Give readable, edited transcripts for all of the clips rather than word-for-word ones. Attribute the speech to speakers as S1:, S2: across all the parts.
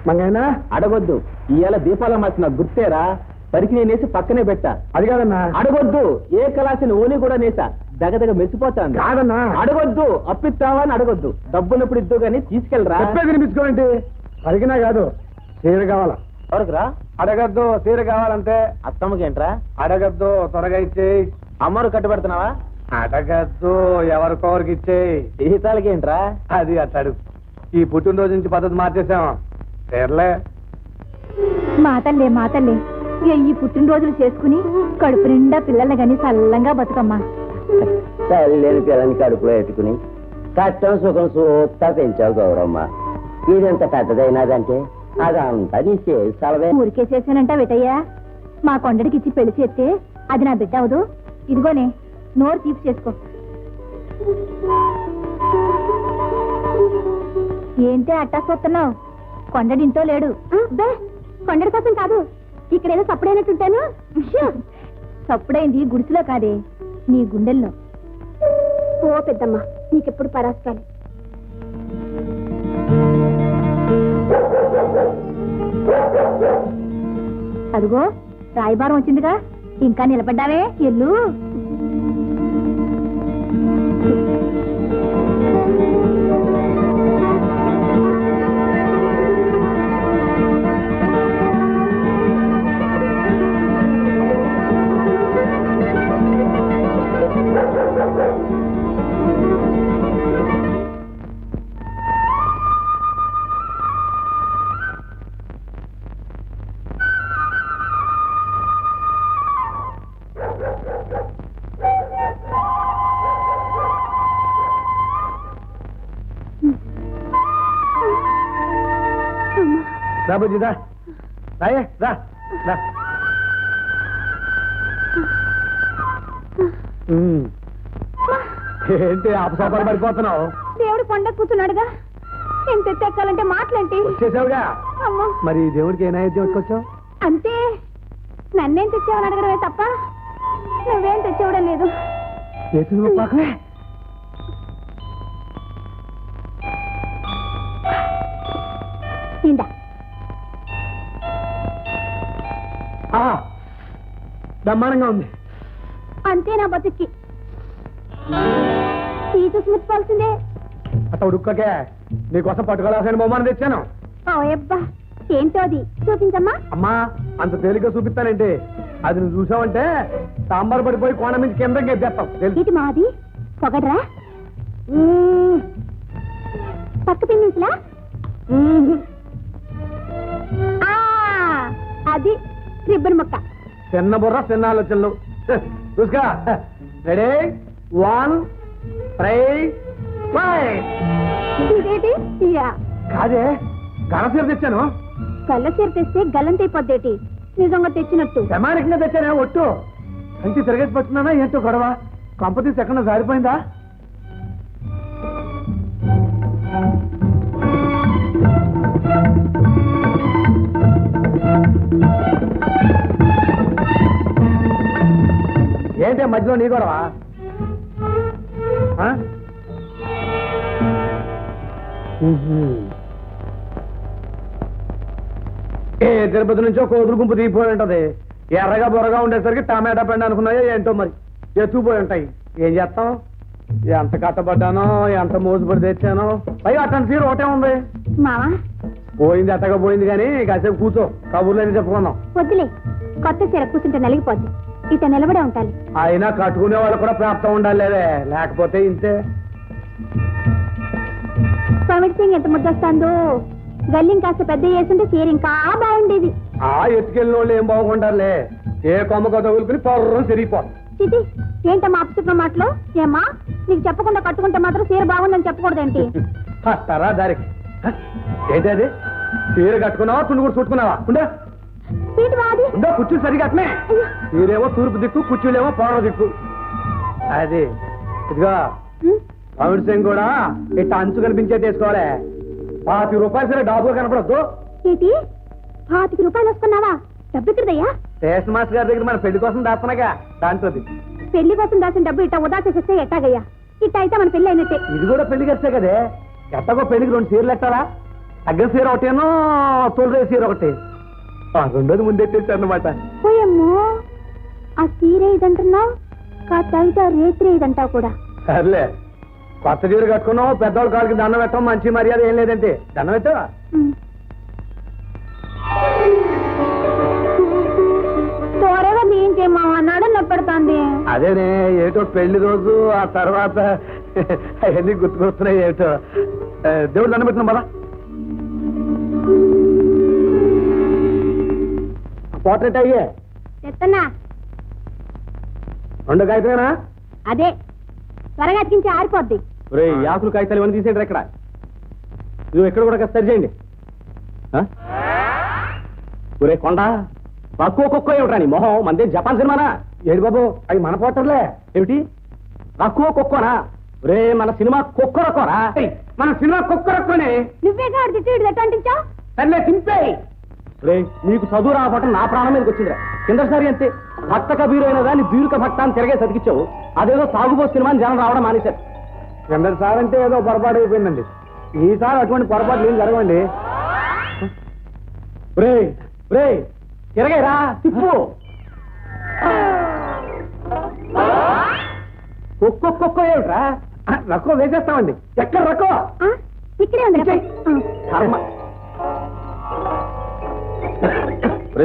S1: మంగైనా
S2: అడగొద్దు. ఇవాళ దీపాల మార్చిన గుర్తేరా? పరికి నేనేసి పక్కనే పెట్టా.
S1: అది కాదన్నా.
S2: అడగొద్దు. ఏ కళాసిన ఓని కూడా నేసా. దగ్గదగ మెచ్చిపోతాను.
S1: కాదన్నా.
S2: అడగొద్దు. అప్పిస్తావా అని అడగొద్దు. డబ్బున్నప్పుడు ఇద్దు గానీ తీసుకెళ్ళరా.
S1: చెప్పేది వినిపించుకోండి. అడిగినా కాదు, చీర కావాలా?
S2: ఎవరికిరా?
S1: అడగద్దు, చీర కావాలంటే.
S2: అత్తమ్మకేంట్రా?
S1: అడగద్దు, త్వరగా ఇచ్చేయి.
S2: అమ్మరు కట్టుబెడుతున్నావా?
S1: అడగద్దు, ఎవరికొవరికి ఇచ్చేయి.
S2: జీతాలకేంట్రా?
S1: అది అట్టాడు. ఈ పుట్టినరోజు నుంచి పద్ధతి మార్చేసాం. చీరలే.
S3: మాతల్లే మాతల్లే, ఈ పుట్టినరోజులు చేసుకుని కడుపు నిండా పిల్లల్ని గాని చల్లంగా బతుకమ్మా.
S4: తల్లిని పిల్లని కడుపులో పెట్టుకుని కష్టం సుఖం సూత్తా పెంచావు గౌరమ్మ. ఇదెంత పెద్దదైనదంటే అదంతా నీ చేసి సలవే.
S3: ఊరికే చేశానంట వెటయ్యా. మా కొండడికి ఇచ్చి పెళ్లి చేస్తే అది నా బిడ్డ అవదు. ఇదిగోనే, నోరు తీపి చేసుకో. ఏంటే అట్టా చూస్తున్నావు? కొండడింటో లేడు. కొండడి కోసం కాదు, ఇక్కడేదో సప్పుడైనట్టుంటాను. సప్పుడైంది గుడిసెలో కాదే, నీ గుండెల్లో. ఓ పెద్దమ్మ, నీకెప్పుడు పరాస్తాలి. అదిగో రాయబారం వచ్చిందిగా, ఇంకా నిలబడ్డావే? ఎల్లు.
S1: రాబోజీదా రాయే రా రా. ఏంటి అపసోపాలు పడిపోతున్నావు?
S3: దేవుడు కొండ కూర్చున్నాడుగా, నేను తెచ్చెక్కాలంటే మాటలేంటి?
S1: వచ్చేసావుగా.
S3: అమ్మా,
S1: మరి దేవుడికి ఏ నైవేద్యం వచ్చుకొచ్చావు?
S3: అంతే. నన్నేం తెచ్చావని అడగడమే తప్ప నువ్వేం తెచ్చేవడం లేదు.
S1: పాకమే.
S3: ఇందా
S1: బ్రహ్మాండంగా ఉంది.
S3: అంతే నా బతుక్కి. చూసి ముట్టుకోవాల్సిందే.
S1: అట్ట ఉడుక్కకే, నీకోసం పట్టుకోవాల్సిన బొమ్మను తెచ్చాను.
S3: ఓయబ్బా, ఏంటో అది చూపించమ్మా.
S1: అమ్మా, అంత తేలిగ్గా చూపిస్తానంటే అది నువ్వు చూసావంటే సాంబార్ పడిపోయి కోణ నుంచి కిందకి ఎత్తేస్తాం.
S3: ఇది మాది పొగడ్రా. పక్క పిన్నించలా? అది రిబ్బన్ ముక్క.
S1: చిన్న బుర్ర చిన్న ఆలోచనలు. చూసుకో. రెడీ, 1 3
S3: ఇదేటి?
S1: కాదే, గణసీర తెచ్చాను.
S3: గల్ల చీర తెస్తే గల్లంతైపోద్దేటి? నిజంగా తెచ్చినట్టు
S1: ప్రమాణికంగా తెచ్చానే. ఒట్టు కంచి తిరగేసి పట్టుకున్నానా ఏంటో గొడవ? కంపతీసి ఎక్కడ జారిపోయిందా? ఏంటే మధ్యలో నీ గొడవ? ఏ తిరుపతి నుంచో కోతులు గుంపు దిగిపోయి ఉంటది. ఎర్రగా బొరగా ఉండేసరికి టమాటా పండు అనుకున్నాయో ఏంటో మరి ఎత్తుకుపోయి ఉంటాయి. ఏం చేస్తాం? ఎంత కట్టబడ్డానో, ఎంత మోసుపడి తెచ్చానో. పైగా అట్టని తీరు ఒకటే ఉంది.
S3: మావా,
S1: పోయింది అట్టగా పోయింది కానీ కాసేపు కూర్చో, కబుర్లని చెప్పుకుందాం.
S3: వద్దులే, కొత్త చీర కూర్చుంటే నలిగిపోద్ది. ఇట నిలబడే ఉంటాలి.
S1: అయినా కట్టుకునే వాళ్ళు కూడా ప్రాప్తం ఉండాలి లేదే, లేకపోతే ఇంతే.
S3: కోమిడి సింగ్ ఎంత ముద్దొస్తాందో. గల్లిం కాస్త పెద్ద చేస్తుంటే చీర ఇంకా బాగుండేది.
S1: ఆ ఎత్తుకెళ్ళిన వాళ్ళు ఏం బాగుంటారులే. ఏ కొమ్మకో తగులుకుని పొర్రం తిరిగిపోదు.
S3: చిటి, ఏంటమ్మా అప్సుకున్న మాటలు? ఏమ్మా, నీకు చెప్పకుండా కట్టుకుంటే మాత్రం చీర బాగుందని చెప్పకూడదేంటి?
S1: తరా దారికి. ఏంటి అది? చీర కట్టుకున్నావా, తుండు కూడా చుట్టుకున్నావా? ఉండే ఉండే, కుర్చీ సరిగా అట్నే. చీరేమో తూర్పు దిక్కు, కుర్చీలేమో పౌర్వ దిక్కు. అది ఇదిగా కోమిడి సింగ్ కూడా ఇట్ట అంచు కనిపించేది వేసుకోవాలి. 25 రూపాయలు సరే డాబుగా కనపడద్దు.
S3: ఏంటి, 25 రూపాయలు వస్తున్నావా? డబ్బు ఎక్కడదయ్యా?
S1: స్టేషన్ మాస్టర్ గారి దగ్గర మన పెళ్లి కోసం దాస్తున్నాగా, దాంట్లో
S3: పెళ్లి కోసం దాచిన డబ్బు ఇట్టా వృధా చేసేస్తే ఎట్టాగయ్యా? ఇట్టా అయితే మన పెళ్లి అయినట్టే.
S1: ఇది కూడా పెళ్లికి వచ్చే కదే. ఎట్టగో పెళ్లికి 2 చీరలు ఎట్టారా? తగ్గ చీర ఒకటేనో తోలురే చీర ఒకటి. రెండోది ముందెట్టేసి అన్నమాట.
S3: పోయమ్మో, ఆ చీర ఇదంటున్నావు, కాస్త అయితే రేత్రి ఇదంటావు కూడా.
S1: సర్లే, కొత్త చీర కట్టుకున్నావు, పెద్దవాళ్ళ కాళ్ళకి దండం పెట్టడం మంచి మర్యాద ఏం లేదంటే. దండం పెట్టావా?
S3: త్వరగా ఏం చేయమన్నాడు నొప్పెడుతోంది.
S1: అదేనే, ఏటో పెళ్లి రోజు, ఆ తర్వాత అవన్నీ గుర్తుకొస్తున్నాయి. ఏటో దేవుడు దండం పెట్టినా బాబా. పోర్ట్రేట్ అయ్యే
S3: చెప్తున్నా.
S1: 2 కాగితమేనా?
S3: అదే, త్వరగా అతికించి ఆరిపోద్ది.
S1: రే, యాకులు కాగితాలు ఇవన్నీ తీసేయండి ఇక్కడ. నువ్వు ఎక్కడ కూడా సరి చేయండి. ఒరే కొండ, రక్కో కుక్కో ఏమిట్రా నీ మొహం? మందే జపాన్ సినిమానా? ఏడు బాబు, అవి మన పోటర్లే. ఏమిటి రక్కో కుక్కోనా? రే, మన సినిమా కుక్క రక్కోరా? మన సినిమా కుక్క రక్కోనే.
S3: నువ్వే కాదు తిట్టి ఎట్టంటించావు.
S1: సర్లే, తింపే. రే, నీకు చదువు రావటం నా ప్రాణం మీదకి వచ్చిందిరా. కిందసారి అంతే, భక్త కబీరు అయిన దాన్ని బీరుక భక్త అని తిరగే చదివించావు. అదేదో సాగుబో సినిమా జనం రావడం మానేశారు. కిందసారి అంటే ఏదో పొరపాటు అయిపోయిందండి. ఈసారి అటువంటి పొరపాట్లు ఏం జరగండి. రే రే, తిరగేరా, తిప్పు. కుక్కో ఏమిట్రా? రక్కో వేసేస్తామండి. ఎక్కడ రక్కో?
S3: ఇక్కడే ఉంది.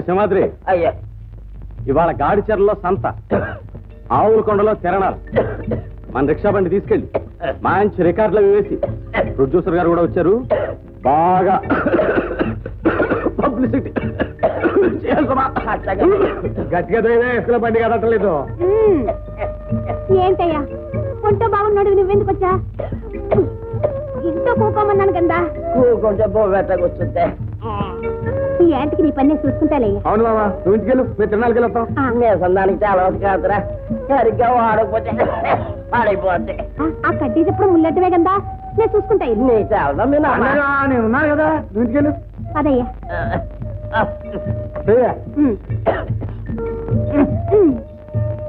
S1: సింహాద్రి,
S4: అయ్యా,
S1: ఇవాళ గాడిచెరలో సంత, ఆవుల కొండలో తిరణాలు. మన రిక్షా బండి తీసుకెళ్ళి మంచి రికార్డులు వేసి, ప్రొడ్యూసర్ గారు కూడా వచ్చారు, బాగా పబ్లిసిటీ గట్టిగా ఎక్కడ బండి కదట్టలేదు.
S3: ఏంటయ్యా, ఒంటో బాగున్నాడు, నువ్వెందుకు వచ్చా? ఇంట్లో కూకోమన్నాను కదా.
S4: కూకుంటే బొవ్వెట్టకొచ్చుంటే
S3: ఈ యాంటికి నీ పని చూసుకుంటాలే.
S1: అవును బాబా, నువ్వు ఇంటికెళ్ళు, మేము తిరణాలకి వెళ్తాం.
S4: సందానికి చాలా కాదురా, సరిగ్గా వాడకపోతే పాడైపోతే.
S3: ఆ కడ్డీ చెప్పుడు ముల్లెట్టవే కదా, నేను చూసుకుంటా.
S4: నీకు చాలా
S1: నేను ఉన్నాను కదా, నువ్వు ఇంటికెళ్ళు.
S3: అదయ్యా,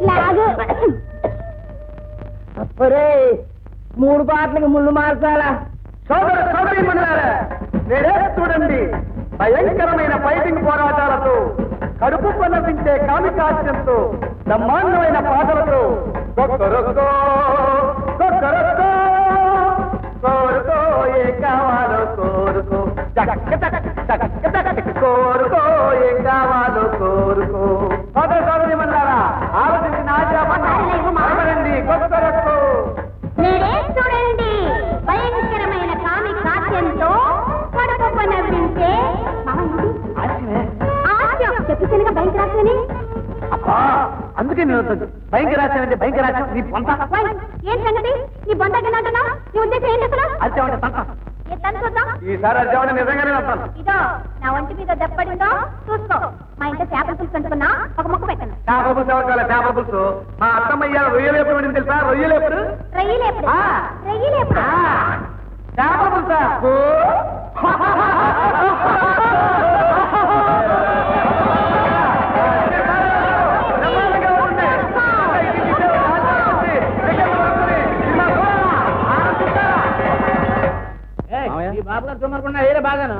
S3: లాగు.
S4: 3 పాటలకి ముళ్ళు మార్చాలా?
S1: సోదరి మండలారా, మీరే చూడండి, భయంకరమైన ఫైటింగ్ పోరాటాలతో, కడుపు పన్నపించే కామికాస్యంతో, బ్రహ్మాండమైన పాటలతో, కొక్కరొక్కో కొక్కరొక్కో కోరుకో ఏ కావాలో కోరుకో, కోరుకో ఏ కావాలో కోరుకో. సోదరి మండలారా, ఆలోచించిన ఆచారండి. కొక్కరొక్కో
S3: మీరే చూడండి, భయంకరమైన కామి కాస్యంతో కడుపు పన్నపించే చెప్పుగా భయంకరాశని.
S1: అబ్బా, అందుకే నేను భయంకరాశం అంటే భయంకరాశం. నీ పొంత
S3: ఏం సంగతి? నీ బొంద అంటున్నా, నీ ఉద్దేశం ఏంటి అసలు?
S1: అర్జామంటే ఈసారి అర్జామంటే నిజంగానే వస్తాను.
S3: ఇదో నా ఒంటి మీద దెబ్బడిందో చూసుకో. మా ఇంట్లో చేపల పులుసు అనుకున్నా, ఒక మొక్క పెట్టను.
S1: చేపల పులుసు ఎవరికాల? చేపల పులుసు మా అత్తమ్మ రొయ్యలేపుడు అని తెలుసా? రొయ్యలేపుడు
S3: రొయ్యలేపుడు రొయ్యలేపుడు
S1: చేపల పులుసా?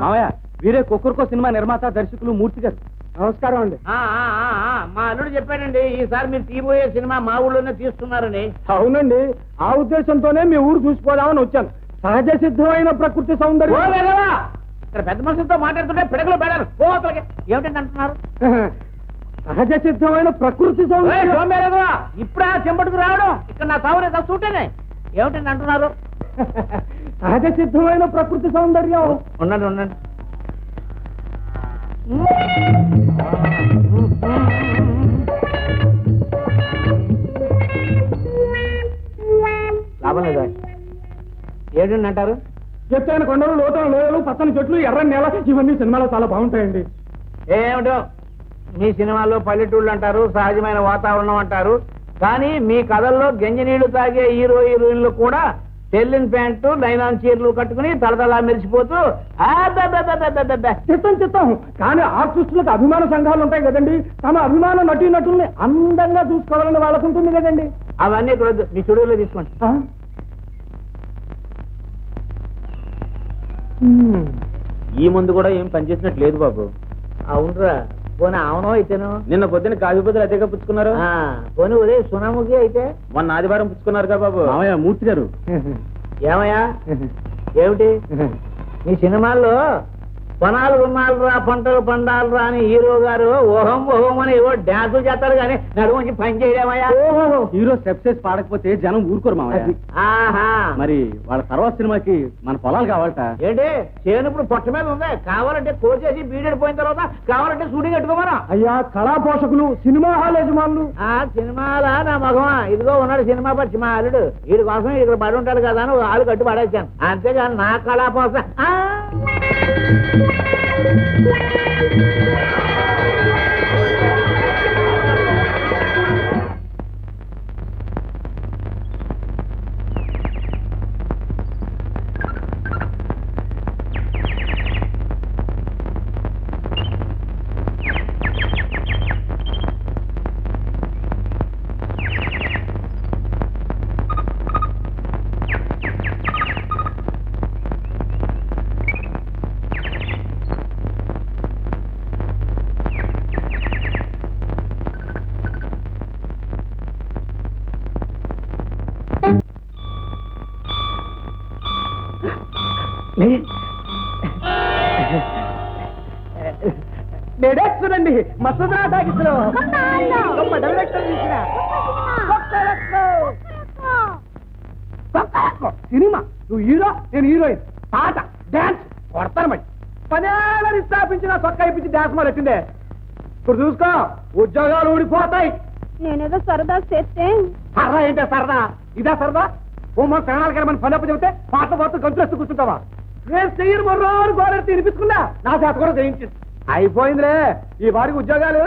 S1: మామయ్య, వీరే కుక్కర్కో సినిమా నిర్మాత, దర్శకులు మూర్తి గారు. నమస్కారం అండి.
S2: మా అల్లుడు చెప్పాడండి, ఈసారి మీరు తీయబోయే సినిమా మా ఊళ్ళోనే తీస్తున్నారని.
S1: అవునండి, ఆ ఉద్దేశంతోనే మీ ఊరు చూసిపోదామని వచ్చాను. సహజ సిద్ధమైన ప్రకృతి సౌందర్యం.
S2: ఇక్కడ పెద్ద మనుషులతో మాట్లాడుతుంటే పిడకలు పెడారు. ఏమిటండి అంటున్నారు?
S1: సహజ సిద్ధమైన ప్రకృతి సౌందర్యం.
S2: ఇప్పుడు ఆ చెంబట్టుకు రావడం ఇక్కడ నా సావునే చూటేనే. ఏమిటండి అంటున్నారు?
S1: సహజ సిద్ధమైన ప్రకృతి సౌందర్యం.
S2: ఉండండి ఉండండి.
S1: లాభం లేదా?
S2: ఏంటండి అంటారు?
S1: ఎత్తైన కొండలు, లోతైన లోయలు, పచ్చని చెట్లు, ఎర్రని నేల, ఇవన్నీ సినిమాలో చాలా బాగుంటాయండి.
S2: ఏమిటో మీ సినిమాలో పల్లెటూళ్ళు అంటారు, సహజమైన వాతావరణం అంటారు, కానీ మీ కథల్లో గంజి నీళ్లు తాగే హీరోయిన్లు కూడా తెల్లిన ప్యాంటు, నైలాన్ చీరలు కట్టుకుని తలతలా మెరిసిపోతూ
S1: చిత్తం. కానీ ఆర్టిస్టులకు అభిమాన సంఘాలు ఉంటాయి కదండి. తమ అభిమాన నటీనటుల్ని అందంగా చూసుకోవాలని వాళ్ళకు ఉంటుంది కదండి.
S2: అవన్నీ ఇక్కడ వద్దు, మీ స్టూడియోలో తీసుకోండి.
S1: ఈ ముందు కూడా ఏం పనిచేసినట్టు లేదు బాబు.
S2: అవునరా, పోనీ అవునో అయితేను.
S1: నిన్న పొద్దున్న కాఫీ బదులు అదేగా పుచ్చుకున్నారు.
S2: పోనీ ఉదయ సునాముఖి అయితే
S1: మొన్న ఆదివారం పుచ్చుకున్నారుగా బాబు. మూర్తి గారు.
S2: ఏమయ్యా ఏమిటి మీ సినిమాల్లో పొనాలు రుణాలురా పంటలు పండాలురా అని హీరో గారు ఓహం ఓహం అని ఏవో డాన్సులు చేస్తారు కానీ నడుముంచి పని చేయడమయ్యా.
S1: హీరో స్టెప్స్ వేసి పాడకపోతే జనం ఊరుకోరు మామయ్య.
S2: ఆహా,
S1: మరి వాళ్ళ తర్వాత సినిమాకి మన పొలాలు కావాలట.
S2: ఏంటి చేను ఇప్పుడు పొట్ట మీద ఉంది, కావాలంటే కోసేసి బీడెడిపోయిన తర్వాత కావాలంటే షూటింగ్ కట్టుకోమరా.
S1: అయ్యా కళా పోషకులు, సినిమా హాల్ యజమానులు.
S2: సినిమాలా నా మగమా, ఇదిగో ఉన్నాడు సినిమా పచ్చి మా అల్లుడు, వీడి కోసం ఇక్కడ పడి ఉంటాడు కదా అని ఆలు కట్టి పడేసాను, అంతేగాని నా కళా పోష.
S1: చూడండి మసూదా టాకీస్లో గొప్ప డైరెక్టర్ తీసిన సినిమా. నువ్వు హీరో, నేను హీరోయిన్, పాట డాన్స్ కొడతాను. మరి 10 ఏళ్ళని స్థాపించిన సొక్క ఇప్పించి డాన్స్ మరి వచ్చిందే. ఇప్పుడు చూసుకో ఉద్యోగాలు ఊడిపోతాయి.
S3: నేనేదో సరదా చేస్తే
S1: సరదా ఏంటే సరదా? ఇదే సరదా? ఓ మన ప్రాణాలు కానీ మన పని అప్పు చెబితే పాట పాటు గంతులేస్తూ కూర్చుంటావా? నేను చెయ్యను మర్రోని గోడెత్తి వినిపించుకున్నా, నా చేత కూడా చేయించింది. అయిపోయిందిలే ఈ వారికి ఉద్యోగాలు.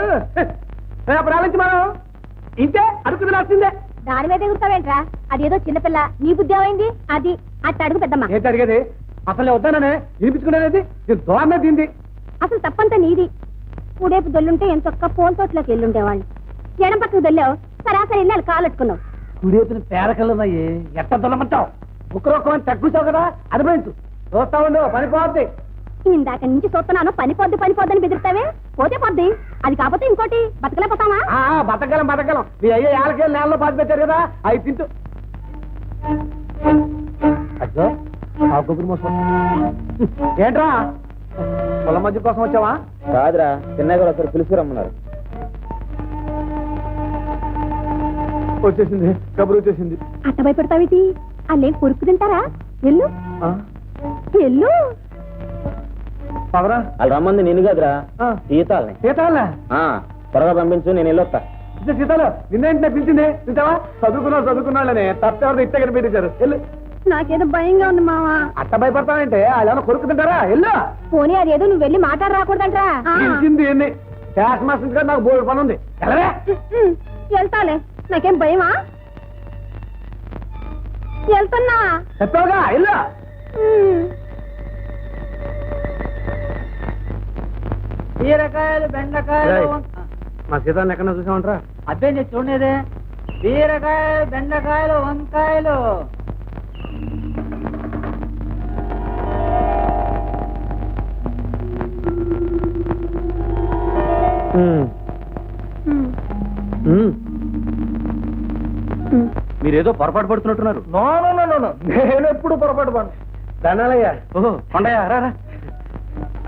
S1: అప్పుడు ఆలోచించి మనం ఇంతే అడుగుతుంది రాసిందే.
S3: దాని మీద ఎగురుతావేంట్రా? అదేదో చిన్నపిల్ల, నీ బుద్ధి ఏమైంది? అది అట్ట అడుగు పెద్దమ్మ.
S1: ఏంటి అడిగేది? అసలు వద్దాననే వినిపించుకునేది నేను దోరనే తింది.
S3: అసలు తప్పంతా నీది. పూడేపు దొల్లుంటే ఎంతొక్క ఫోన్ తోటలోకి వెళ్ళుండేవాళ్ళు. ఎడం పక్కకు దొల్లావు, సరాసరి వెళ్ళి వాళ్ళు కాలెట్టుకున్నావు.
S1: కుడివైపున పేరకల్లన్నాయి, ఎట్ట దొల్లమంటావు? ఒక్కరొక్కమని తగ్గుతావు కదా, అనుభవించు. చూస్తా ఉండు, పని పోద్ది.
S3: ఇందాక నుంచి చూస్తున్నాను, పనిపోద్ది పనిపోద్దని బెదిరిస్తావే. పోతే పోద్ది, అది కాకపోతే ఇంకోటి బతకలేకపోతావా?
S1: బతకగలం బతకగలం. మీ అయ్యే 4 ఏళ్ళ నేలలో పాతి పెట్టారు కదా, అవి తింటూ. అయ్యో ఆ కొబ్బరి మోసం ఏంట్రా? పొలం మధ్య కోసం వచ్చావా? కాదురా, చిన్నగా ఒకరు పిలుచుకురమ్మన్నారు. వచ్చేసింది, కబురు వచ్చేసింది.
S3: అట్ట భయపడతావేటి? అల్లేం కొరుకు తింటారా? ఎల్లు ఎల్లు.
S1: పవరా
S4: వాళ్ళు రమ్మంది నిన్ను కదరా, సీతాలని.
S1: సీతాల
S4: త్వరగా పంపించు, నేను వెళ్ళొస్తా.
S1: సీతాలు నిన్నేంటే పిలిచింది? చూసావా, చదువుకున్నాళ్ళనే తప్పెవరితో ఇట్టే కనిపెట్టించారు. వెళ్ళు.
S3: నాకేదో భయంగా ఉంది మావా.
S1: అట్ట భయపడతావంటే వాళ్ళు ఏమైనా కొరుకు తింటారా? వెళ్ళు.
S3: పోనీ అదేదో నువ్వు వెళ్ళి మాట్లాడి రాకూడదంటరా?
S1: పిలిచింది ఎన్ని క్యాష్ మాస్టర్ గారు, నాకు బోర్డు పని ఉంది. వెళ్ళవే.
S3: వెళ్తాలే, నాకేం భయమా? వెళ్తున్నా.
S1: చెప్పావుగా, వెళ్ళు.
S2: బీరకాయలు, బెండకాయలు.
S1: మా సీతాన్ని ఎక్కడ చూసామంటారా?
S2: అదే నేను చూడలేదే. బీరకాయలు, బెండకాయలు, వంకాయలు.
S1: మీరేదో పొరపాటు పడుతున్నట్టున్నారు. నేను ఎప్పుడు పొరపాటు పడు. ధనాలయ్యా, ఓహో కొండయ్యా రా.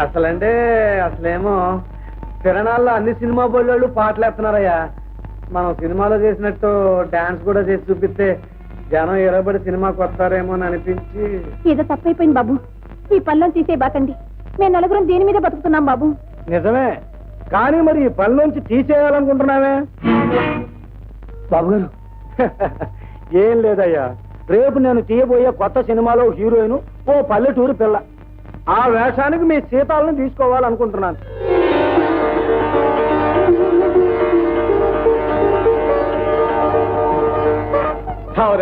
S1: అసలేమో తిరణాల్లో అన్ని సినిమా బోళ్ళు పాటలు వేస్తున్నారయ్యా. మనం సినిమాలో చేసినట్టు డాన్స్ కూడా చేసి చూపిస్తే జనం ఎరబడి సినిమాకి వస్తారేమో అని అనిపించి.
S3: ఏదో తప్పైపోయింది బాబు, ఈ పనిలో తీసే బాకండి. మేము నలుగురం దీని మీద బతుకుతున్నాం బాబు.
S1: నిజమే, కానీ మరి ఈ పని నుంచి తీసేయాలనుకుంటున్నావే బాబు గారు? ఏం లేదయ్యా, రేపు నేను తీయబోయే కొత్త సినిమాలో హీరోయిన్ ఓ పల్లెటూరు పిల్ల. ఆ వేషానికి మీ సీతాలను తీసుకోవాలనుకుంటున్నాను.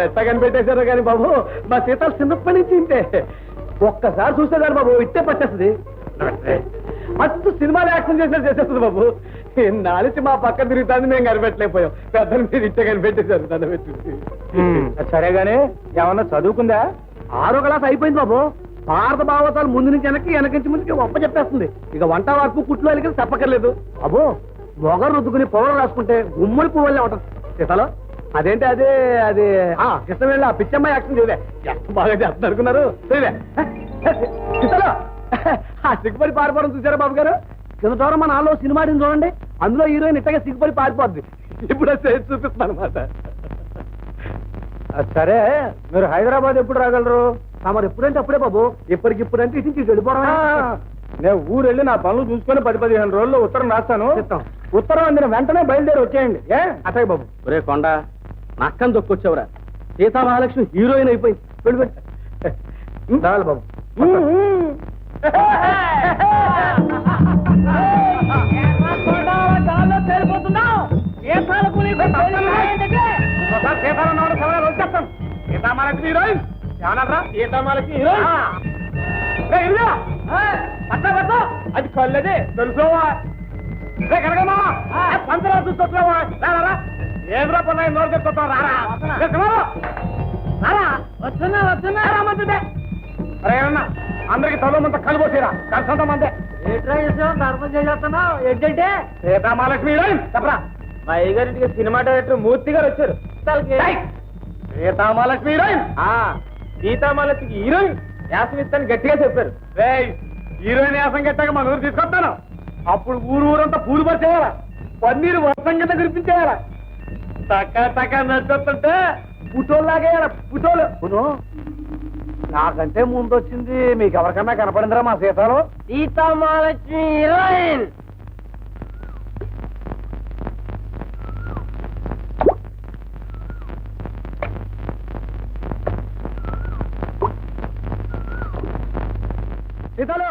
S1: ఎట్ట కనిపెట్టేశారు కానీ బాబు, మా సీతాలు చిన్నప్పటి నుంచి ఇంతే. ఒక్కసారి చూసేదాన్ని బాబు, ఇట్టే పట్టేస్తుంది. మస్తు సినిమాలు యాక్షన్ చేసేస్తుంది బాబు. నాలుగు మా పక్క తిరుగుతుంది, మేము కనిపెట్టలేకపోయాం. పెద్దలు మీరు ఇచ్చే కనిపెట్టేశారు దండ పెట్టి. సరేగానే ఏమన్నా చదువుకుందా? 6వ క్లాస్ అయిపోయింది బాబు. భారత భాగవతాలు ముందు నుంచి వెనకించి ముందుకి ఒప్ప చెప్పేస్తుంది. ఇక వంట వరకు కుట్లు వెళ్ళి తప్పక్కర్లేదు బాబు. మొగరు రుద్దుకుని పౌడర్ రాసుకుంటే గుమ్మడి పువ్వులే ఉంటుంది. సీతలో అదేంటి అదే అది కృష్ణ వెళ్ళి ఆ పిచ్చమ్మాయి యాక్షన్ చేయలే. ఎంత బాగా చేస్తుంది అనుకున్నారు. సీతలో ఆ సిగ్గుపడి పారిపోవడం చూసారా బాబు గారు? కింద దూరం మన నాలో సినిమా చూడండి, అందులో హీరోయిన్ ఇట్టగా సిగ్గుపడి పారిపోద్ది. ఇప్పుడు చూపిస్తాను అనమాట. సరే, మీరు హైదరాబాద్ ఎప్పుడు రాగలరు? మరి ఎప్పుడంటే అప్పుడే బాబు. ఇప్పటికిప్పుడంటే ఇటు నుంచి వెళ్ళిపోవడం. నేను ఊరు వెళ్ళి నా పనులు చూసుకొని 10-15 రోజుల్లో ఉత్తరం రాస్తాను. ఉత్తరం అందిన వెంటనే బయలుదేరి వచ్చేయండి. అట్టయ్య బాబు. ఒరే కొండ, నక్కని దొక్కొచ్చావురా. సీతా మహాలక్ష్మి హీరోయిన్ అయిపోయింది. వెళ్ళి చాలు బాబు. సీతామహాలక్ష్మి హీరోయిన్ ఏమన్నారా? సీతామహాలక్ష్మి హీరోయిన్ అది కళ్ళదే తెలుసుకోవా? కనకమ్మా పంచరా చూసుకొచ్చావా? రారా ఏదో పన్నాయి నోరు చెప్పుకొస్తావు. రారా రారా వస్తున్నా వస్తున్నా రామంటుందే. అరే అన్న అందరికి తలమంతా కలిపోసేరా కలిసంత మందే. ధర్మం చేస్తున్నావు ఏంటంటే? సీతామహాలక్ష్మి హీరోయిన్ చెప్పరా? మా అయ్యగారింటికి సినిమా డైరెక్టర్ మూర్తి గారు వచ్చారు. సీతామహాలక్ష్మి హీరోయిన్ సీతామహాలక్ష్మికి హీరోయిన్ యాసం ఇస్తాను గట్టిగా చెప్పారు. హీరోయిన్ యాసం గట్టాక మన ఊరు తీసుకొస్తాను. అప్పుడు ఊరంతా పూలు పరిచేయాలా, పన్నీరు వర్షం కింద కురిపించేయాలా. టక్క టక్క నచ్చుతుంటే పుటోల్లాగేయాల. పుటోలు నాకంటే ముందు వచ్చింది. మీకు ఎవరికన్నా కనపడిందిరా మా సీతాలో? సీతామహాలక్ష్మి హీరోయిన్ సీతాలో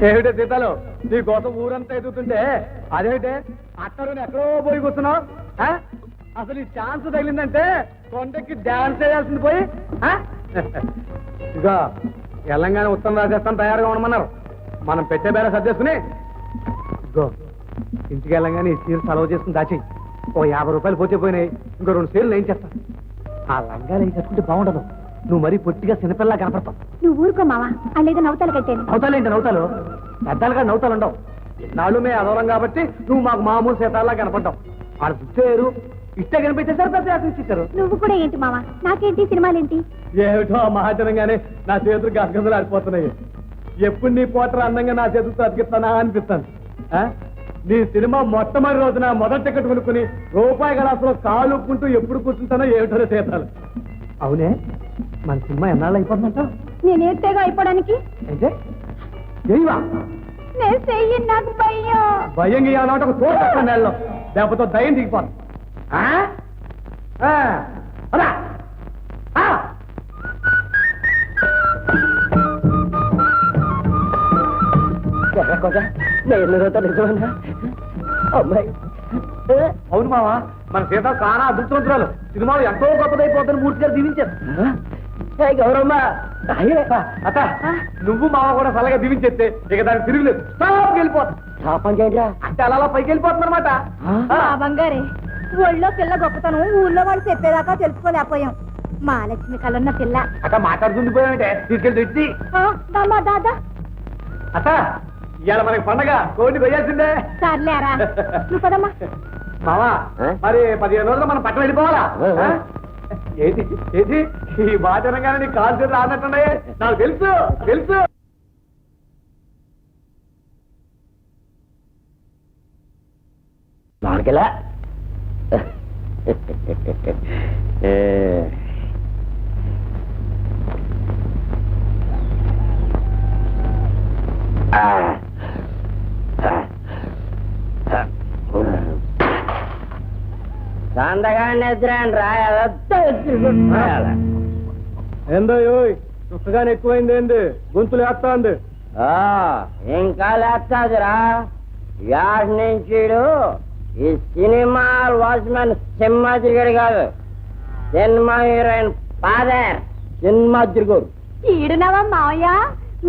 S1: ఏమిటే సీతాలో నీ కోసం ఊరంతా ఎదుగుతుంటే అదేమిటే అక్కడుని ఎక్కడో పోయి కూర్చున్నావు? అసలు ఈ ఛాన్స్ తగిలిందంటే కొండకి డాన్స్ చేయాల్సింది పోయి. ఇక తెలంగాణ ఉత్తరం రాజస్థాన్ తయారుగా ఉండమన్నారు. మనం పెట్టే బేర సర్దేసుకుని ఇగో ఇంటికి వెళ్ళంగానే ఈ చీర సెలవు చేసుకుని దాచి ఓ 50 రూపాయలు పోతే పోయినాయి. ఇంకో 2 చీరలు ఏం చేస్తా. ఆ లంగాలు ఏం కట్టుకుంటే బాగుండదు. నువ్వు మరీ పొట్టిగా చిన్నపిల్లలా కనపడతావు.
S3: నువ్వు ఊరుకో మావా. అల్లేదో నవ్వుతాలు కట్టాను.
S1: నవ్వుతాలేంటి? నవ్వుతాలు పెద్దలుగా నవ్వుతాలు ఉండవు. నాళ్ళు మే అదోరం కాబట్టి నువ్వు మాకు మామూలు సీతాల్లా కనపడ్డావు. వాళ్ళు చూసేరు ఇష్టే కనిపించేసారు. పెద్ద ఇచ్చారు.
S3: నువ్వు కూడా ఏంటి మావా? నాకేంటి సినిమాలేంటి?
S1: ఏమిటో మహాజనంగానే నా చేతులు గసగసలు ఆడిపోతున్నాయి. ఎప్పుడు నీ పోటర్ అందంగా నా చేతులతో అతికిస్తానా అనిపిస్తాను. నీ సినిమా మొట్టమొదటి రోజున మొదటి టికెట్ కొనుక్కుని రూపాయి గలాసులో కాలు ఉక్కుంటూ ఎప్పుడు కూర్చుంటానో ఏమిటో సీతాలు. అవునే, మన సినిమా ఎన్నాళ్ళు అయిపోతుందంట?
S3: నేనేస్తేగా అయిపోవడానికి.
S1: అయితే చేయవా?
S3: నేను చెయ్యి, నాకు భయం.
S1: భయం గీయాలంటే ఒక చోట నెలలో లేకపోతే దయ్యం దిగిపోను.
S4: అమ్మాయి
S1: అవును మావా, మన సీత చాలా అదృష్టవంతురాలు. సినిమాలు ఎంతో గొప్పదైపోతాను మూర్తి గారు దీవించారు.
S4: గౌరమ్మ
S1: అత్త నువ్వు మావ కూడా సలగా దీవించేస్తే ఇక దానికి తిరుగులేదు. వెళ్ళిపోతాం అంటే అలా పైకి వెళ్ళిపోతుంది అనమాట.
S3: బంగారే ఒళ్ళో పిల్ల గొప్పతనం ఊళ్ళో వాళ్ళు చెప్పేదాకా తెలుసుకోలేకపోయాం. మహాలక్ష్మి కలన్న పిల్ల
S1: అక్క మాట్లాడుతుండిపోయామంటే తీసుకెళ్ళి తెచ్చి
S3: దాదా
S1: అత్త ఇవాళ మనకి పండగ కోడిని వేయాల్సిందే.
S3: సర్లేరా నువ్వు పదమ్మా.
S1: మావా మరి 15 రోజులు మనం పట్టణం వెళ్ళిపోవాలా? ఏది ఏది ఈ బాధనగానే నీకు కాల్ చేతులు ఆడినట్టున్నాయి. నాకు తెలుసు తెలుసు.
S4: మామిడికెలా
S1: ఏందో చుక్కగానే ఎక్కువైంది. ఏంది గొంతులు వేస్తా ఉంది?
S4: ఇంకా లేస్తాదిరా. యాడ్ నుంచి ఈ సినిమా వాచ్మెన్ సింహాద్రిగారు కాదు, సినిమా హీరోయిన్ ఫాదర్ సింహాద్రిగారు.
S3: ఈడునవా మావయ్య?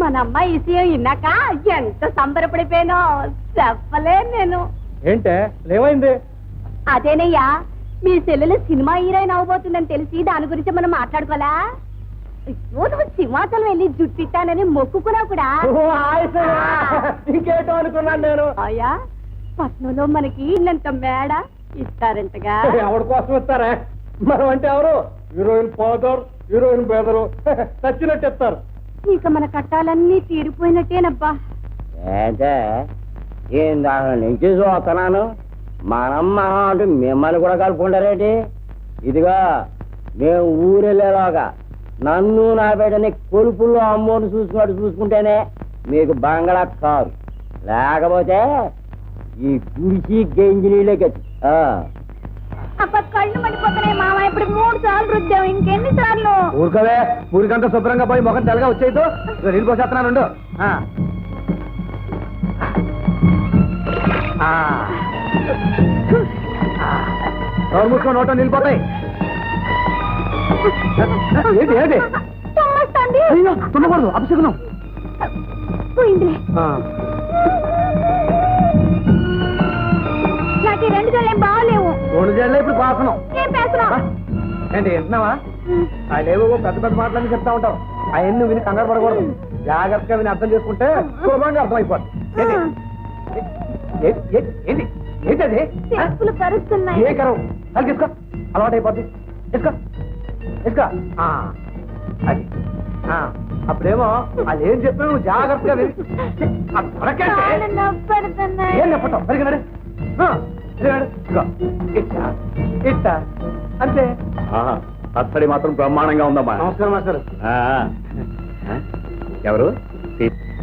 S3: మన అమ్మాయి విషయం విన్నాక ఎంత సంబరపడిపోయానో చెప్పలే నేను.
S1: ఏంటే లేవైంది?
S3: అదేనయ్యా, మీ సెల్లులో సినిమా హీరోయిన్ అవబోతుందని తెలిసి దాని గురించి మనం మాట్లాడుకోవాలా? నువ్వు సింహాచలం వెళ్ళి జుట్టిట్టానని మొక్కుకున్నావు కూడా.
S1: ఇంకేటో అనుకున్నాను నేను.
S3: అయ్యా, పట్నంలో మనకి ఇల్లంత మేడ ఇస్తారంటగా.
S1: ఎవరి కోసం ఇస్తారా? మనం అంటే ఎవరు? హీరోయిన్ ఫాదర్, హీరోయిన్ బ్రదరు చచ్చినట్టు ఇస్తారు.
S3: ఇక మన కట్టాలన్నీ తీరిపోయినట్టేనబ్బా.
S4: ఏంటే ఇందాక నుంచి చూస్తున్నాను, మనమ్మ అంటూ మిమ్మల్ని కూడా కలుపుకుంటారేంటి? ఇదిగా మేము ఊరెళ్ళేలాగా నన్ను నా బిడ్డని కొలుపుల్లో అమ్మోని చూసుకుంటేనే మీకు బంగళా కారు, లేకపోతే ఈ గుడిసి గెంజి నీళ్ళకి.
S3: అబ్బా, కళ్ళు మండిపోతున్నాయి మామ. ఇప్పుడు 3 సార్లు రుద్దాం, ఇంకెన్ని సార్లు?
S1: ఊరుకోవే, ఊరికంతా శుభ్రంగా పోయి మొఖం తెల్లగా వచ్చేయదు. నీళ్ళు పోసేస్తున్నాను. నోరు మూసుకొని నోట నిలిపోతాయి. ఏంటి ఏంటి? అయ్యో, తుమ్మకూడదు, అపశకునం.
S3: పోయిందిలే. నాకు ఈ 2 జోళ్ళు ఏం బాగలేవు.
S1: 2 జేళ్ళే ఇప్పుడు బాసనం.
S3: ఏం పేసరా?
S1: ఏంటి వింటున్నావా? అదేవో పెద్ద పెద్ద మాటలని చెప్తా ఉంటావు. అవన్నీ విని కంగారు పడకూడదు. జాగ్రత్తగా విని అర్థం చేసుకుంటే సులభంగా అర్థమైపోతుంది. ఏంటి ఏంటది?
S3: చెప్పులు కరుస్తున్నాయి.
S1: ఏ కరవు? అది తీసుకో, అలవాటు అయిపోద్ది. తీసుకో తీసుకో. అది అప్పుడేమో అది ఏం చెప్పి నువ్వు జాగ్రత్తగా విని ఏం చెప్పటం పరిగెడు. ఇట్టా అంతే.
S5: అత్తడి మాత్రం బ్రహ్మాండంగా ఉందమ్మా.
S1: నమస్కారం మాస్టర్.
S5: ఎవరు?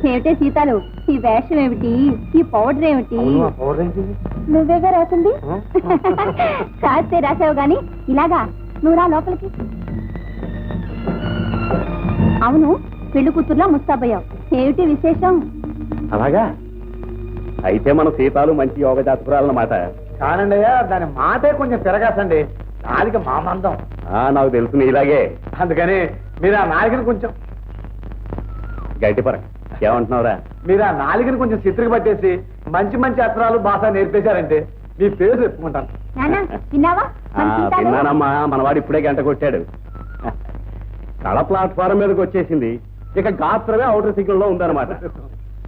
S3: ఏమిటే సీతాలు, ఈ వేషం ఏమిటి, ఈ పౌడర్ ఏమిటి? నువ్వేగా రాసింది. కాస్తే రాసావు గాని ఇలాగా నువ్వు రా లోపలికి. అవును, పెళ్లి కూతుర్లా ముస్తాబయ్యావు, ఏమిటి విశేషం?
S5: అలాగా అయితే మన సీతాలు మంచి యోగ జాతకురాలన్నమాట.
S1: కానండి అయ్యా, దాని మాటే కొంచెం తిరగాసండి. నాలుక మా మందం.
S5: నాకు తెలుసు ఇలాగే.
S1: అందుకని మీరు ఆ నాలుకని కొంచెం
S5: గట్టిపర. ఏమంటున్నావురా?
S1: మీరు ఆ నాలుకని కొంచెం చిత్రికి పట్టేసి మంచి మంచి అక్షరాలు భాష నేర్పేశారంటే మీ పేరు చెప్పుకుంటాను.
S3: విన్నావా?
S5: విన్నానమ్మా, మనవాడు ఇప్పుడే గంట కొట్టాడు. కళ ప్లాట్ఫారం మీదకి వచ్చేసింది. ఇక గాత్రమే అవుటర్ సిగ్నల్ లో ఉందన్నమాట.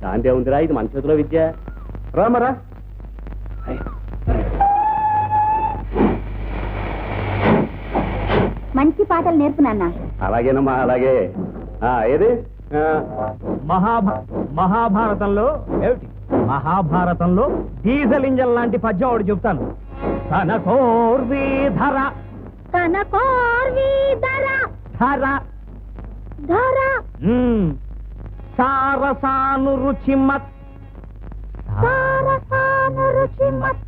S5: దాంతే ఉందిరా, ఇది మన చేతిలో విద్య.
S1: రామరా,
S3: మంచి పాటలు నేర్పు నాన్న.
S5: అలాగేనమ్మా, అలాగే. ఏది
S2: మహాభారతంలో ఏమిటి? మహాభారతంలో డీజిల్ ఇంజన్ లాంటి పద్యం ఒకటి చెప్తాను. కనకోర్వీధర
S3: కనకోర్వీధర
S2: ధర
S3: ధర
S2: సారసాను రుచిమత్
S3: సారసాను రుచిమత్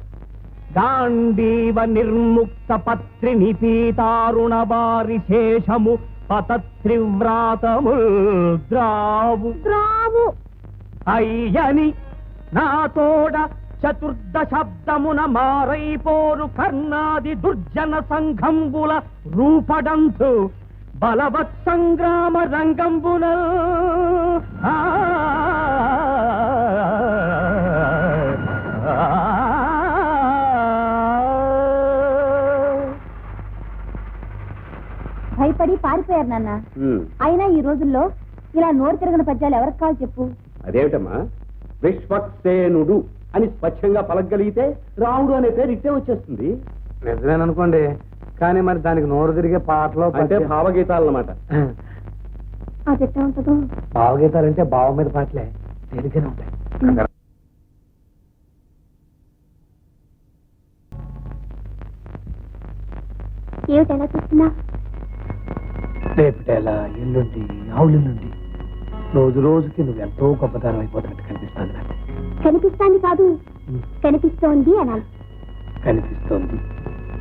S2: గాంధీవ నిర్ముక్త పత్రి నిపీతారుణ వారి శేషము పతత్రివ్రాతము ద్రావు
S3: ద్రావు
S2: అయ్యని నా తోడ చతుర్దశబ్దమున మారైపోరు కర్ణాది దుర్జన సంఘంబుల రూపడంతు బలవత్ సంగ్రామ రంగంబున
S3: భయపడి పారిపోయారు నాన్న. అయినా ఈ రోజుల్లో ఇలా నోరు తిరగని పద్యాలు ఎవరికి కావాలి చెప్పు?
S5: అదేమిటమ్మా, విశ్వక్సేనుడు అని స్వచ్ఛంగా పలకగలిగితే రాముడు అనే పేరు ఇట్టే వచ్చేస్తుంది.
S1: నిజమేననుకోండి, కానీ మరి దానికి నోరు తిరిగే పాటలో
S5: అంటే భావగీతాలు అన్నమాట.
S3: అది ఎట్లా ఉంటుందో?
S1: భావగీతాలంటే భావం మీద పాటలే తెలిసినే ఉంటాయి.
S3: ఏమిటి ఎలా చూస్తున్నా?
S1: రేపటేలా, ఎల్లుండి, ఆవులెల్లుండి, రోజు రోజుకి నువ్వెంతో గొప్పతనం అయిపోతున్నట్టు కనిపిస్తాను నాకు.
S3: కనిపిస్తాంది కాదు, కనిపిస్తోంది అనాలి.
S1: కనిపిస్తోంది.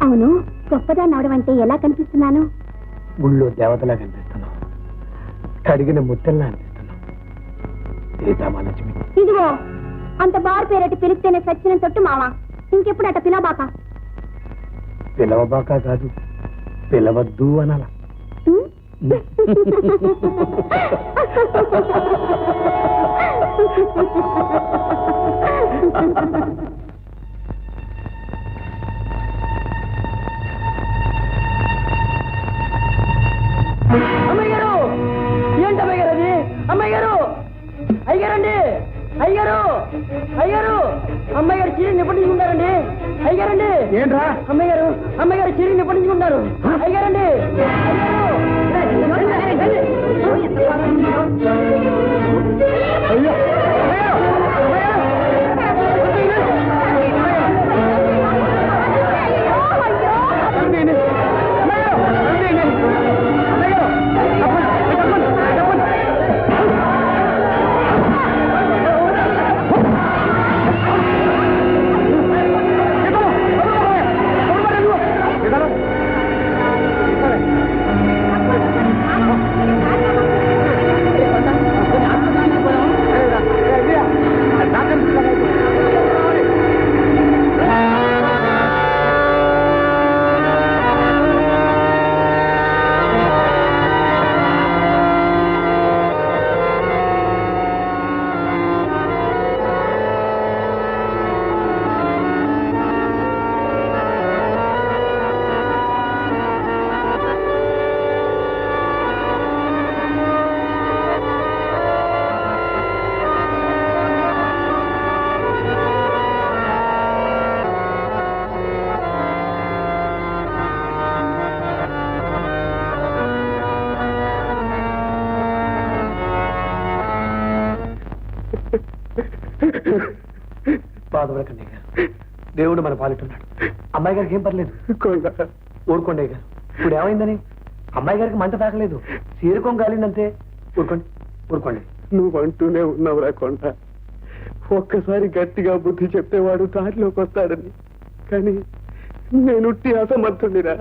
S3: అవును, గొప్పదాన్ని అవడం అంటే ఎలా కనిపిస్తున్నాను?
S1: గుళ్ళో దేవతలా కనిపిస్తున్నావు, కడిగిన ముత్తెల్లా అనిపిస్తున్నావు. సీతామహాలక్ష్మి.
S3: ఇదిగో, అంత బారు పేరటి పిలిస్తేనే సచ్చిన తొట్టు మావా. ఇంకెప్పుడు అట పిలవబాక.
S1: పిలవబాక కాదు, పిలవద్దు అనాలా.
S2: అమ్మాయి గారు ఏంటి అమ్మాయి గారు అది అమ్మాయి గారు అయ్యారండి అయ్యారు అయ్యారు అమ్మాయి గారు చీరని నిప్పటించుకుంటారండి అయ్యారండి
S1: ఏంట్రా
S2: అమ్మాయి గారు చీరని నిప్పటించుకుంటారు అయ్యారండి
S1: అయ్యో బాధపడకండి గారు, దేవుడు మన పాలిట్టున్నాడు. అమ్మాయి గారికి ఏం పర్లేదు. ఊరుకోండి గారు. ఇప్పుడు ఏమైందని? అమ్మాయి గారికి మంట తాకలేదు, చీరకోం కాలిందంతే. ఊరుకోండి ఊరుకోండి.
S5: నువ్వు అంటూనే ఉన్నావురా కొండ. ఒక్కసారి గట్టిగా బుద్ధి చెప్పేవాడు దారిలోకి వస్తాడని. కానీ నేను అసమర్థుడిరా.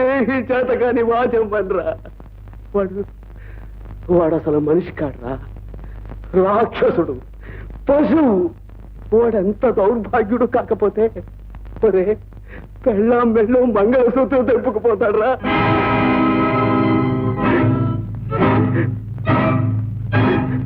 S5: ఏమీ చేత కాని వాచెమ్మనరా. వాడు అసలు మనిషి కాడరా, రాక్షసుడు, పశువు. వాడెంత దౌర్భాగ్యుడు కాకపోతే పెళ్ళాం మంగళసూత్రం తెప్పుకుపోతాడు రా.